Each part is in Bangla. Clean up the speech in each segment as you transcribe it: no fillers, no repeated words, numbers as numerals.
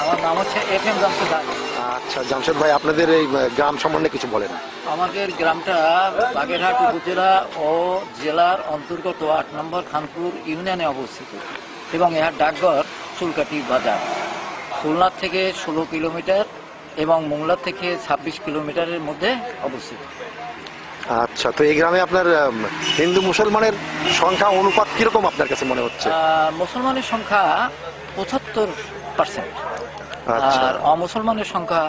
আমার নাম হচ্ছে FM জামশেদ আলী। আচ্ছা জামশেদ ভাই, আপনাদের এই গ্রাম সম্বন্ধে কিছু বলেন। আমাদের গ্রামটা বাগেরহাট উপজেলা ও জেলার অন্তর্গত 8 নম্বর খানপুর ইউনিয়নে অবস্থিত এবং এর ডাকঘর চুলকাটি বাজার। খুলনা থেকে 16 কিলোমিটার এবং মোংলা থেকে 26 কিলোমিটারের মধ্যে অবস্থিত। আচ্ছা, তো এই গ্রামে আপনার হিন্দু মুসলমানের সংখ্যা অনুপাত কিরকম আপনার কাছে মনে হচ্ছে? মুসলমানের সংখ্যা 75%, আচ্ছা, আর অমুসলমানের সংখ্যা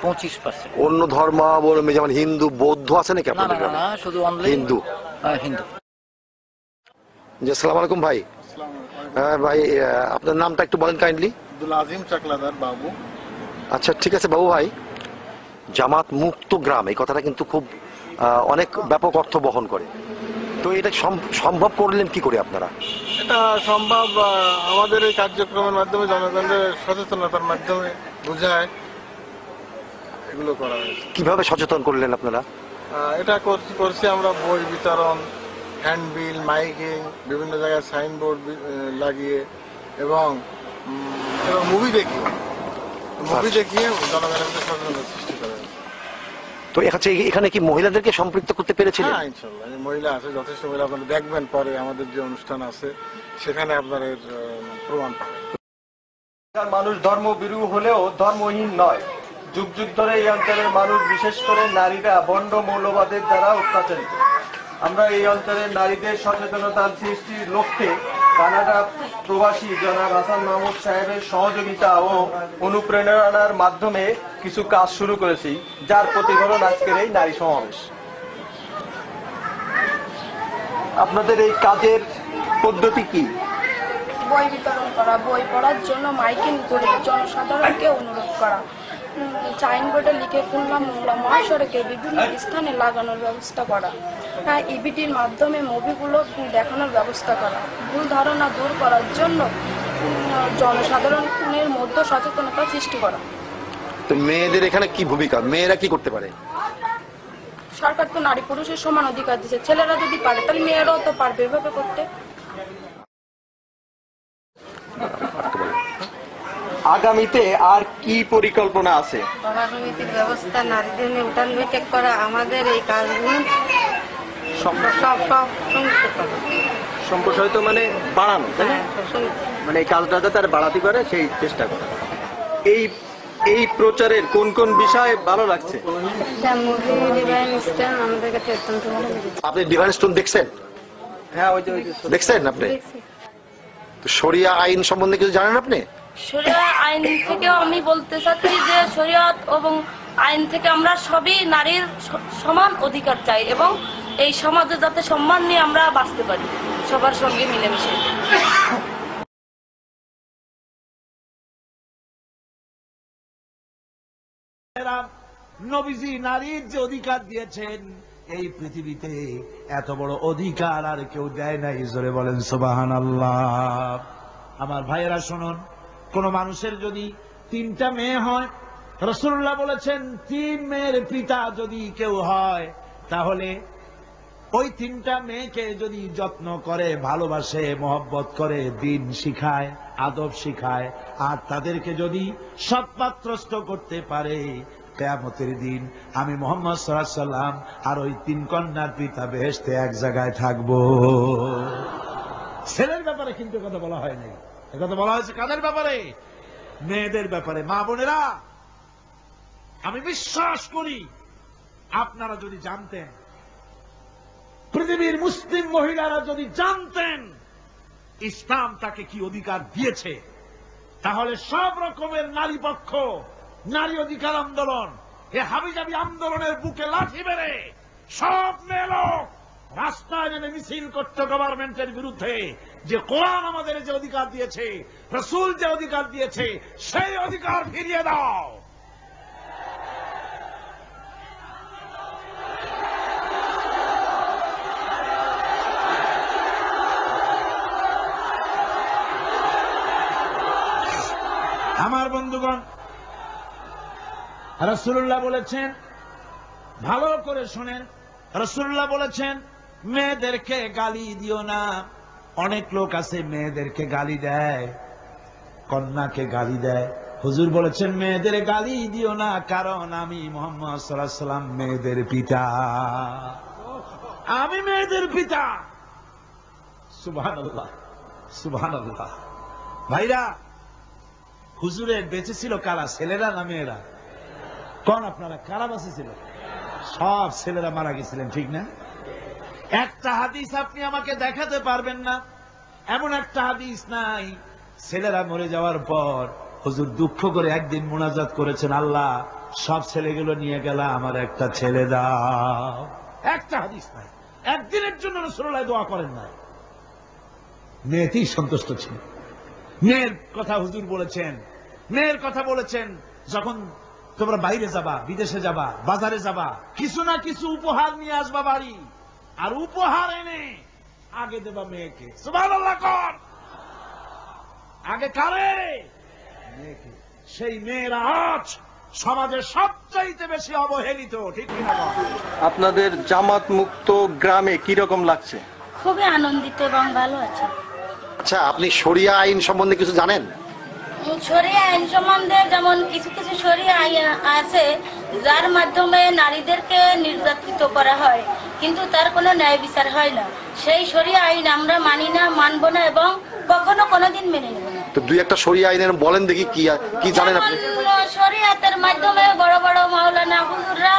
25%। অন্য ধর্মাবলম্বী যেমন হিন্দু বৌদ্ধ আছে নাকি না আপনাদের না গ্রামে? না, শুধু হিন্দু। হিন্দু। জি, আসসালামু আলাইকুম ভাই। ভাই আপনার নামটা একটু বলেন কাইন্ডলি। আব্দুল আজিম চাকলাদার বাবু। আচ্ছা ঠিক আছে বাবু ভাই, জামাত মুক্ত গ্রাম এই কথাটা কিন্তু খুব অনেক ব্যাপক অর্থ বহন করে। তো এটা সম্ভব করলেন কি করে আপনারা? এটা সম্ভব আমাদের এই কার্যক্রমের মাধ্যমে, জনগণের সচেতনতার মাধ্যমে বুঝায় এগুলো করা হয়েছে। কিভাবে সচেতন করলেন আপনারা? এটা করছি আমরা বই বিতরণ, হ্যান্ডবিল, মাইকিং, বিভিন্ন জায়গায় সাইনবোর্ড লাগিয়ে এবং মুভি দেখিয়ে জনগণের মধ্যে সচেতনতা সৃষ্টি করা হয়েছে। তো এখানে কি মহিলাদেরকে সম্পৃক্ত করতে পেরেছিলেন? হ্যাঁ, ইনশাল্লাহ মহিলা আছে, যথেষ্ট মহিলা। আপনারা দেখবেন পরে আমাদের যে অনুষ্ঠান আছে সেখানে আপনার এর প্রমাণ পাবেন। মানুষ ধর্মভীরু হলেও ধর্মহীন নয়। যুগ যুগ ধরে এই অঞ্চলের মানুষ, বিশেষ করে নারীরা ভণ্ড মৌলবাদের দ্বারা অত্যাচারিত। আমরা এই অঞ্চলের নারীদের সচেতনতা সৃষ্টির লক্ষ্যে কানাডা প্রবাসী জনাব হাসান মাহমুদ সাহেবের সহযোগিতা ও অনুপ্রেরণার মাধ্যমে কিছু কাজ শুরু করেছি, যার প্রতিফলন আজকের এই নারী সমাবেশ। আপনাদের এই কাজের পদ্ধতি কি? বই বিতরণ করা, বই পড়ার জন্য মাইকিং করে জনসাধারণকে অনুরোধ করা, সাইনবোর্ডে লিখে খুলনা মোংলা মহাসড়কে বিভিন্ন স্থানে লাগানোর ব্যবস্থা করা, ইবিটির মাধ্যমে মুভিগুলো দেখানোর ব্যবস্থা করা, ভুল ধারণা দূর করার জন্য জনসাধারণের মধ্যে সচেতনতা সৃষ্টি করা। তো মেয়েদের এখানে কি ভূমিকা? মেয়েরা কি করতে পারে? সরকার তো নারী পুরুষের সমান অধিকার দিচ্ছে, ছেলেরা যদি পারে তাহলে মেয়েরাও তো পারবে এভাবে করতে। আগামীতে আর কি পরিকল্পনা আছে? সভাসমিতির ব্যবস্থা, নারীদের নিয়ে উঠান বৈঠক করা, আমাদের এই কাজগুলো সম্প্রসারিত মানে বাড়ানো, তাই না? মানে এই কাজটা যাতে আর বাড়াতে পারে সেই চেষ্টা করা। এই প্রচারের কোন কোন বিষয় ভালো লাগছে? আমাদের কাছে অত্যন্ত ভালো লেগেছে। আপনি ডিভাইন স্টোন দেখছেন? হ্যাঁ, ওই যে দেখছেন আপনি? তো শরিয়া আইন সম্বন্ধে কিছু জানেন আপনি? শরিয়া আইন থেকেও আমি বলতে চাচ্ছি যে শরিয়ত এবং আইন থেকে আমরা সবই নারীর সমান অধিকার চাই এবং এই সমাজে যাতে সম্মান নিয়ে আমরা বাঁচতে পারি সবার সঙ্গে মিলেমিশে। নবীজি নারীর যে অধিকার দিয়েছেন এই পৃথিবীতে এত বড় অধিকার আর কেউ দেয় নাই। জোরে বলেন সুবহানাল্লাহ। আমার ভাইয়েরা শুনুন, কোন মানুষের যদি 3টা মেয়ে হয়, রাসূলুল্লাহ বলেছেন 3 মেয়ের পিতা যদি কেউ হয় তাহলে ওই 3টা মেয়েকে যদি যত্ন করে, ভালোবাসে, মহব্বত করে, দিন শিখায়, আদব শিখায়, আর তাদেরকে যদি সৎপাত্রস্থ করতে পারে, কিয়ামতের দিন আমি মুহাম্মদ সাল্লাল্লাহু আলাইহি ওয়াসাল্লাম আর ওই 3 কন্যার পিতা বেহেশতে এক জায়গায় থাকবো। ছেলের ব্যাপারে কিন্তু কথা বলা হয় নাই, কথা বলা হয়েছে কাদের ব্যাপারে? মেয়েদের ব্যাপারে। মা বোনেরা, আমি বিশ্বাস করি আপনারা যদি জানতেন পৃথিবীর মুসলিম মহিলারা যদি জানতেন ইসলাম তাকে কি অধিকার দিয়েছে, তাহলে সব রকমের নারী পক্ষ, নারী অধিকার আন্দোলন, এ হাবিজাবি আন্দোলনের বুকে লাঠি মেরে সব মেয়ে লোক রাস্তায় নেমে মিছিল করতে গভর্নমেন্টের বিরুদ্ধে, যে কোরআন আমাদের যে অধিকার দিয়েছে, রাসূল যে অধিকার দিয়েছে, সেই অধিকার ফিরিয়ে দাও। আমার বন্ধুগণ, রাসূলুল্লাহ বলেছেন, ভালো করে শুনেন, রাসূলুল্লাহ বলেছেন মেয়েদেরকে গালি দিও না। অনেক লোক আছে মেয়েদেরকে গালি দেয়, কন্যাকে গালি দেয়। হুজুর বলেছেন মেয়েদের গালি দিও না, কারণ আমি মুহাম্মদ সাল্লাল্লাহু আলাইহি ওয়াসাল্লাম মেয়েদের পিতা, আমি মেয়েদের পিতা। সুবহানাল্লাহ, সুবহানাল্লাহ। ভাইরা, হুজুরের বেঁচে ছিল কারা, ছেলেরা না মেয়েরা? কোন আপনারা কারা বেঁচে ছিল? সব ছেলেরা মারা গেছিলেন, ঠিক না? একটা হাদিস আপনি আমাকে দেখাতে পারবেন না, এমন একটা হাদিস নাই ছেলেরা মরে যাওয়ার পর হুজুর দুঃখ করে একদিন মুনাজাত করেছেন, আল্লাহ সব ছেলেগুলো নিয়ে গেলা, আমার একটা ছেলে দাও। একটা হাদিস নাই, একদিনের জন্য রাসূলুল্লাহ দোয়া করেন না। মেয়েতেই সন্তুষ্ট ছিল। মেয়ের কথা হুজুর বলেছেন, মেয়ের কথা বলেছেন, যখন তোমরা বাইরে যাবা, বিদেশে যাবা, বাজারে যাবা, কিছু না কিছু উপহার নিয়ে আসবা বাড়ি, আর উপহার এনে আগে দেবা মেয়েকে। সুবহানাল্লাহ কর। আগে কারে? মেয়েকে। সেই মেয়েরা আজ সমাজের সবচাইতে বেশি অবহেলিত, ঠিক কিনা? আপনাদের জামাত মুক্ত গ্রামে কি রকম লাগছে? খুবই আনন্দিত এবং ভালো আছে। আচ্ছা, আপনি শরিয়া আইন সম্বন্ধে কিছু জানেন? শরিয়া আইন সম্বন্ধে যেমন কিছু কিছু শরিয়া আইন আছে যার মাধ্যমে নারীদেরকে নির্যাতিত করা হয়, কিন্তু তার কোনো ন্যায় বিচার হয় না। সেই শরিয়া আইন আমরা মানি না, মানব না এবং কখনো কোনোদিন মেনে নেব না। তো দুই একটা শরিয়া আইনের বলেন দেখি, কি জানেন আপনি? শরিয়াতের মাধ্যমে বড় বড় মাওলানা হুজুররা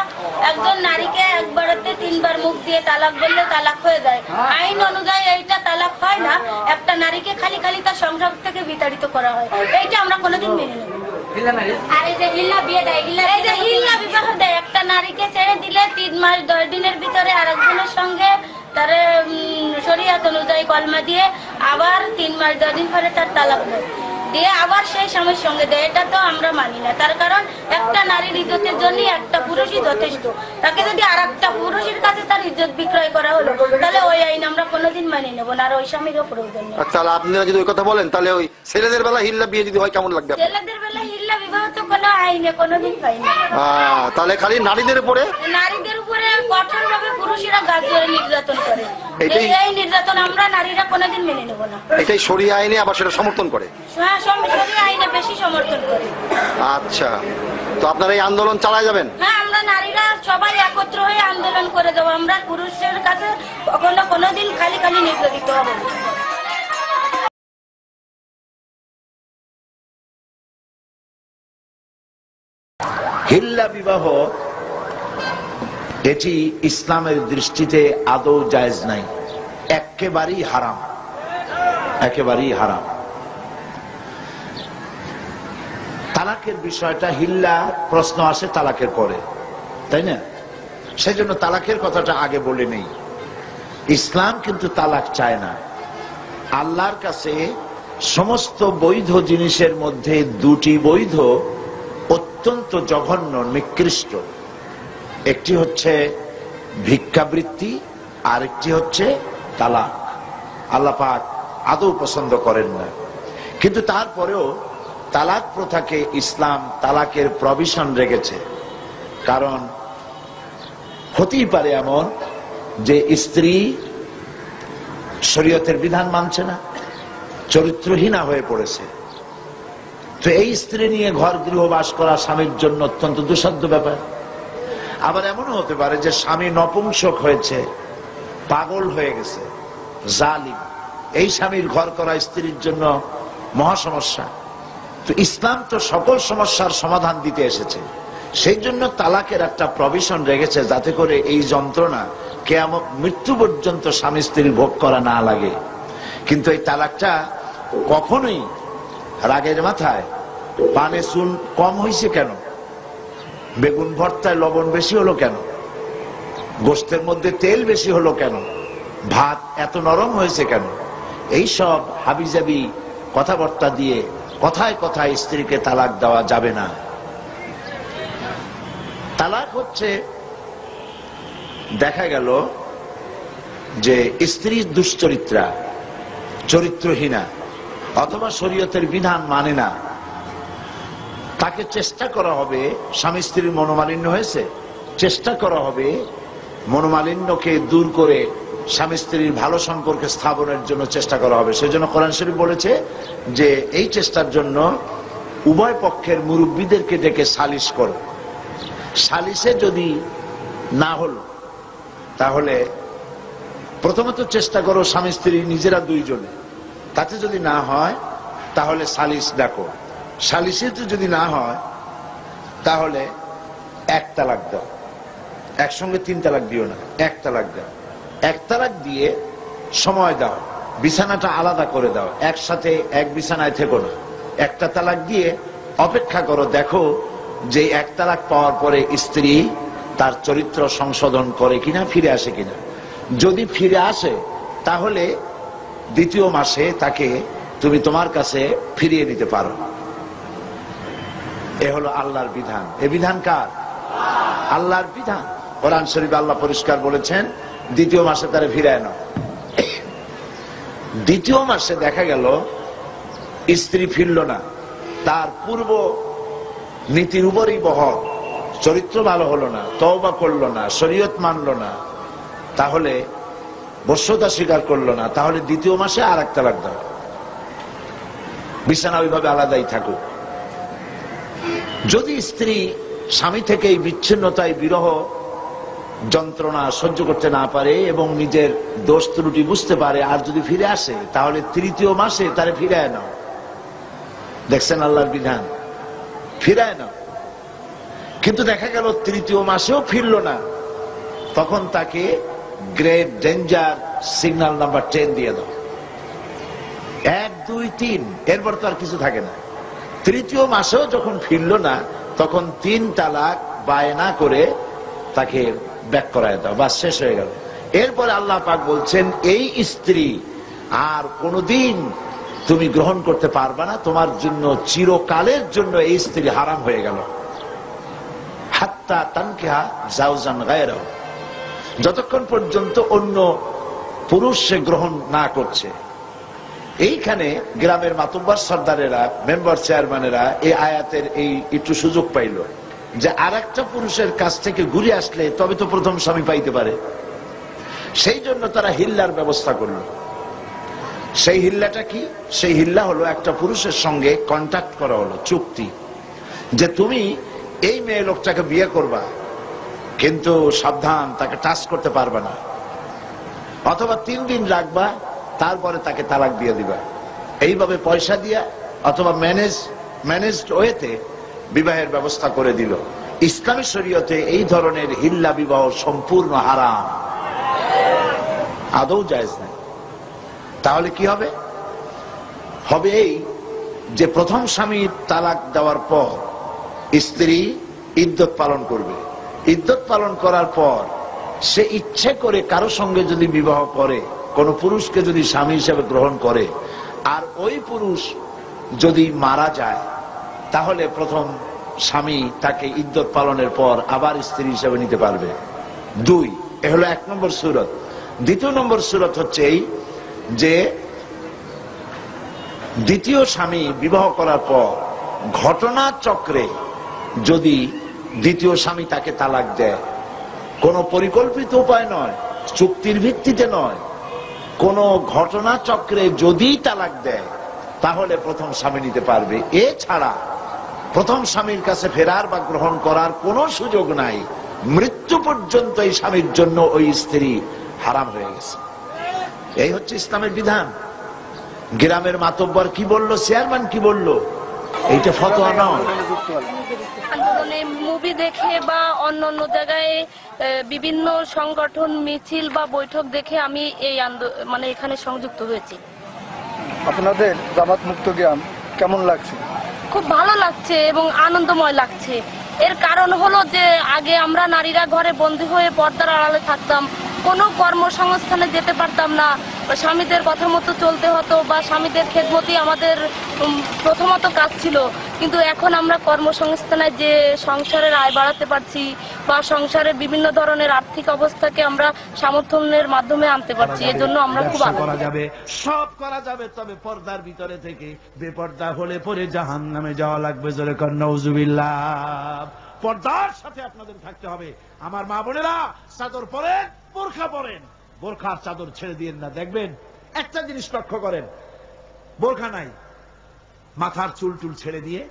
একজন নারীকে একবারতে 3 বার মুখ দিয়ে তালাক বললে তালাক হয়ে যায়। আইন অনুযায়ী এইটা তালাক হয় না, একটা নারীকে খালি খালি তার সংসার থেকে বিতাড়িত করা হয়। এইটা আমরা কোনোদিন মেনে নেব না। আর এই যে হিল্লা বিয়ে দেয়, এই যে হিল্লা বিবাহ দেয়, একটা নারীকে ছেড়ে দিলে 3 মাস 10 দিনের ভিতরে আরেকজনের সঙ্গে তার শরিয়াত অনুযায়ী কলমা দিয়ে আবার 3 মাস 10 দিন পরে তার তালাক দেয়, দিয়ে আবার সেই স্বামীর সঙ্গে দেয়। এটা তো আমরা মানি না। তার কারণ একটা নারীর ইজ্জতের জন্য একটা পুরুষই যথেষ্ট। তাকে যদি আর একটা পুরুষের কাছে তার ইজ্জত বিক্রয় করা হলো, তাহলে ওই আইন আমরা কোনোদিন মানি নেব না, আর ওই স্বামীরও প্রয়োজন নেই। তাহলে আপনারা যদি ওই কথা বলেন, তাহলে ওই ছেলেদের বেলা হিল্লা বিয়ে যদি হয় কেমন লাগবে? ছেলেদের বেলা হিল্লা বিবাহ তো কোনো আইনে কোনোদিন পাই না। তাহলে খালি নারীদের উপরে কঠোরভাবে পুরুষেরা গাছ ধরে নির্যাতন করে। এই নির্যাতন আমরা নারীরা কোনোদিন মেনে নেব না। এটাই শরিয়া আইনে আবার সেটা সমর্থন করে। শরিয়া আইনে বেশি সমর্থন করে। আচ্ছা, তো আপনারা এই আন্দোলন চালায় যাবেন? হ্যাঁ, আমরা নারীরা সবাই একত্র হয়ে আন্দোলন করে দেবো। আমরা পুরুষের কাছে কখনো কোনোদিন খালি খালি নির্যাতিত হব না। হিল্লা বিবাহ এটি ইসলামের দৃষ্টিতে আদৌ জায়েজ নাই, একেবারেই হারাম, একেবারেই হারাম। তালাকের বিষয়টা, হিল্লা প্রশ্ন আসে তালাকের পরে, তাই না? সেই জন্য তালাকের কথাটা আগে বলে নেই। ইসলাম কিন্তু তালাক চায় না। আল্লাহর কাছে সমস্ত বৈধ জিনিসের মধ্যে দুটি বৈধ অত্যন্ত জঘন্য, নিকৃষ্ট। একটি হচ্ছে ভিক্ষাবৃত্তি, আর একটি হচ্ছে তালাক। আল্লাহ পাক আদৌ পছন্দ করেন না। কিন্তু তারপরেও তালাক প্রথাকে ইসলাম তালাকের প্রভিশন রেখেছে। কারণ হতেই পারে এমন যে স্ত্রী শরীয়তের বিধান মানছে না, চরিত্রহীনা হয়ে পড়েছে, তো এই স্ত্রী নিয়ে ঘর গৃহবাস করা স্বামীর জন্য অত্যন্ত দুঃসাধ্য ব্যাপার। আবার এমনও হতে পারে যে স্বামী নপুংসক হয়েছে, পাগল হয়ে গেছে, জালিম। এই স্বামীর ঘর করা স্ত্রীর জন্য মহা সমস্যা। তো ইসলাম তো সকল সমস্যার সমাধান দিতে এসেছে, সেই জন্য তালাকের একটা প্রভিশন রেখেছে, যাতে করে এই যন্ত্রণা কিয়ামত মৃত্যু পর্যন্ত স্বামী স্ত্রীর ভোগ করা না লাগে। কিন্তু এই তালাকটা কখনোই রাগের মাথায় পানে চুন কম হয়েছে কেন, বেগুন ভর্তায় লবণ বেশি হলো কেন, গোশতের মধ্যে তেল বেশি হলো কেন, ভাত এত নরম হয়েছে কেন, এই সব হাবিজাবি কথাবার্তা দিয়ে কথায় কথায় স্ত্রীকে তালাক দেওয়া যাবে না। তালাক হচ্ছে, দেখা গেল যে স্ত্রী দুশ্চরিত্রা, চরিত্রহীনা, অথবা শরীয়তের বিধান মানে না, তাকে চেষ্টা করা হবে, স্বামী স্ত্রীর মনোমালিন্য হয়েছে, চেষ্টা করা হবে মনোমালিন্যকে দূর করে স্বামী স্ত্রীর ভালো সম্পর্কে স্থাপনের জন্য চেষ্টা করা হবে। সেজন্য কোরআন শরীফ বলেছে যে এই চেষ্টার জন্য উভয় পক্ষের মুরব্বীদেরকে ডেকে সালিশ করো। সালিশে যদি না হলো তাহলে প্রথমত চেষ্টা করো স্বামী স্ত্রী নিজেরা দুইজনে, তাতে যদি না হয় তাহলে সালিশ ডাকো। সালিশে যদি না হয় তাহলে এক তালাক দাও, একসঙ্গে 3 তালাক দিও না, 1 তালাক দাও। 1 তালাক দিয়ে সময় দাও, বিছানাটা আলাদা করে দাও, একসাথে এক বিছানায় থেকো না। 1টা তালাক দিয়ে অপেক্ষা করো, দেখো যে 1 তালাক পাওয়ার পরে স্ত্রী তার চরিত্র সংশোধন করে কিনা, ফিরে আসে কিনা। যদি ফিরে আসে তাহলে 2য় মাসে তাকে তুমি তোমার কাছে ফিরিয়ে নিতে পারো। এ হলো আল্লাহর বিধান। এ বিধান কার? আল্লাহর বিধান। কোরআন শরীফে আল্লাহ পরিষ্কার বলেছেন 2য় মাসে তারে ফিরায় নাও। 2য় মাসে দেখা গেল স্ত্রী ফিরল না, তার পূর্ব নীতির উপরই বহর, চরিত্র ভালো হলো না, তওবা করলো না, শরীয়ত মানলো না, তাহলে বশ্যতা স্বীকার করলো না, তাহলে 2য় মাসে আর 1 তালাক দাও, বিছানা ওইভাবে আলাদাই থাকুক। যদি স্ত্রী স্বামী থেকে এই বিচ্ছিন্নতায় বিরহ যন্ত্রণা সহ্য করতে না পারে এবং নিজের দোষ ত্রুটি বুঝতে পারে আর যদি ফিরে আসে, তাহলে 3য় মাসে তারে ফিরায় নাও। দেখছেন আল্লাহর বিধান, ফিরায় নাও। কিন্তু দেখা গেল 3য় মাসেও ফিরল না, তখন তাকে গ্রেট ডেঞ্জার সিগন্যাল নাম্বার 10 দিয়ে দাও। 1, 2, 3, এরপর তো আর কিছু থাকে না। 3য় মাসেও যখন ফিরল না, তখন 3 তালাক বায়না করে তাকে ব্যাক করায় দাও, বাস শেষ হয়ে গেল। এরপরে আল্লাহ পাক বলছেন এই স্ত্রী আর কোনদিন তুমি গ্রহণ করতে পারবা না, তোমার জন্য চিরকালের জন্য এই স্ত্রী হারাম হয়ে গেল। হাত্তা তানকিহা জাওজান গায়রাহু, যতক্ষণ পর্যন্ত অন্য পুরুষ সে গ্রহণ না করছে। এইখানে গ্রামের মাতব্বর সর্দারেরা, মেম্বার চেয়ারম্যানেরা এই আয়াতের এই একটু সুযোগ পাইল যে আর একটা পুরুষের কাছ থেকে ঘুরে আসলে তবে তো প্রথম স্বামী পাইতে পারে। সেই জন্য তারা হিল্লার ব্যবস্থা করল। সেই হিল্লাটা কি? সেই হিল্লা হলো একটা পুরুষের সঙ্গে কন্ট্যাক্ট করা হলো, চুক্তি, যে তুমি এই মেয়ে লোকটাকে বিয়ে করবা, কিন্তু সাবধান, তাকে টাচ করতে পারবে না, অথবা 3 দিন রাখবা, তারপরে তাকে তালাক দিয়ে দিবা। এইভাবে পয়সা দিয়া অথবা ম্যানেজড ওয়েতে বিবাহের ব্যবস্থা করে দিল। ইসলামী শরীয়তে এই ধরনের হিল্লা বিবাহ সম্পূর্ণ হারাম, আদৌ জায়েজ নেই। তাহলে কি হবে? হবে এই যে প্রথম স্বামীর তালাক দেওয়ার পর স্ত্রী ইদ্যত পালন করবে। ইদ্যত পালন করার পর সে ইচ্ছে করে কারো সঙ্গে যদি বিবাহ করে, কোন পুরুষকে যদি স্বামী হিসেবে গ্রহণ করে, আর ওই পুরুষ যদি মারা যায়, তাহলে প্রথম স্বামী তাকে ইদ্যত পালনের পর আবার স্ত্রী হিসেবে নিতে পারবে। 2, এ হলো 1 নম্বর সূরত। 2য় নম্বর সূরত হচ্ছে এই যে 2য় স্বামী বিবাহ করার পর ঘটনা চক্রে যদি 2য় স্বামী তাকে তালাক দেয়, কোন পরিকল্পিত উপায় নয়, চুক্তির ভিত্তিতে নয়, কোন ঘটনা চক্রে যদি তালাক দেয়, তাহলে প্রথম স্বামী নিতে পারবে। এছাড়া প্রথম স্বামীর কাছে ফেরার বা গ্রহণ করার কোনো সুযোগ নাই। মৃত্যু পর্যন্ত এই স্বামীর জন্য ওই স্ত্রী হারাম হয়ে গেছে। এই হচ্ছে ইসলামের বিধান। গ্রামের মাতব্বর কি বলল, চেয়ারম্যান কি বলল, এইটা ফতোয়া নয়। আন্দোলনে মুভি দেখে বা অন্য অন্য জায়গায় বিভিন্ন সংগঠন মিছিল বা বৈঠক দেখে আমি এই মানে এখানে সংযুক্ত হয়েছি। আপনাদের জামাত মুক্ত গ্রাম কেমন লাগছে? খুব ভালো লাগছে এবং আনন্দময় লাগছে। এর কারণ হলো যে আগে আমরা নারীরা ঘরে বন্দী হয়ে পর্দার আড়ালে থাকতাম, কোনো কর্মসংস্থানে যেতে পারতাম না, স্বামীদের কথা মতো চলতে হতো বা স্বামীদের খেদমতই আমাদের প্রথমত কাজ ছিল। কিন্তু এখন আমরা কর্মসংস্থানে যে সংসারের আয় বাড়াতে পারছি বা সংসারের বিভিন্ন ধরনের আর্থিক অবস্থাকে আমরা সমর্থনের মাধ্যমে আনতে পারছি, এজন্য আমরা খুব ব্যবসা আনন্দিত। করা যাবে, সব করা যাবে, তবে পর্দার ভিতরে থেকে। বেপর্দা হলে পরে জাহান্নামে যাওয়া লাগবে। জোরে কর নাউজুবিল্লাহ। পর্দার সাথে আপনাদের থাকতে হবে। আমার মা বোনেরা, চাদর পরেন, বোরখা পরেন, বোরখার চাদর ছেড়ে দিয়েন না। দেখবেন একটা জিনিস লক্ষ্য করেন, বোরখা নাই, মাথার চুল টুল ছেড়ে দিয়ে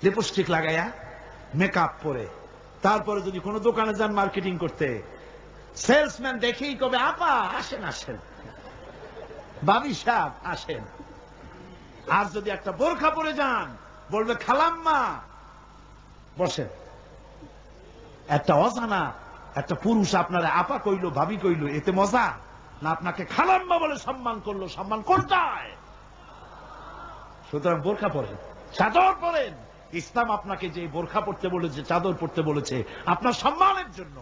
লিপস্টিক লাগাইয়া মেকআপ পরে, তারপরে যদি কোনো দোকানে যান মার্কেটিং করতে, সেলসম্যান দেখেই কবে আপা আসেন আসেন, বাবি সাহেব আসেন। আর যদি একটা বোরখা পরে যান বলবে খালাম্মা বসেন। একটা অজানা একটা পুরুষ আপনার আপা কইলো, ভাবি কইলো, এতে মজা না? আপনাকে খালাম্মা বলে সম্মান করলো, সম্মান কোনটায়? সুতরাং বোরখা পরেন, চাদর পরেন। ইসলাম আপনাকে যে বোরখা পড়তে বলেছে, চাদর পড়তে বলেছে, আপনার সম্মানের জন্য।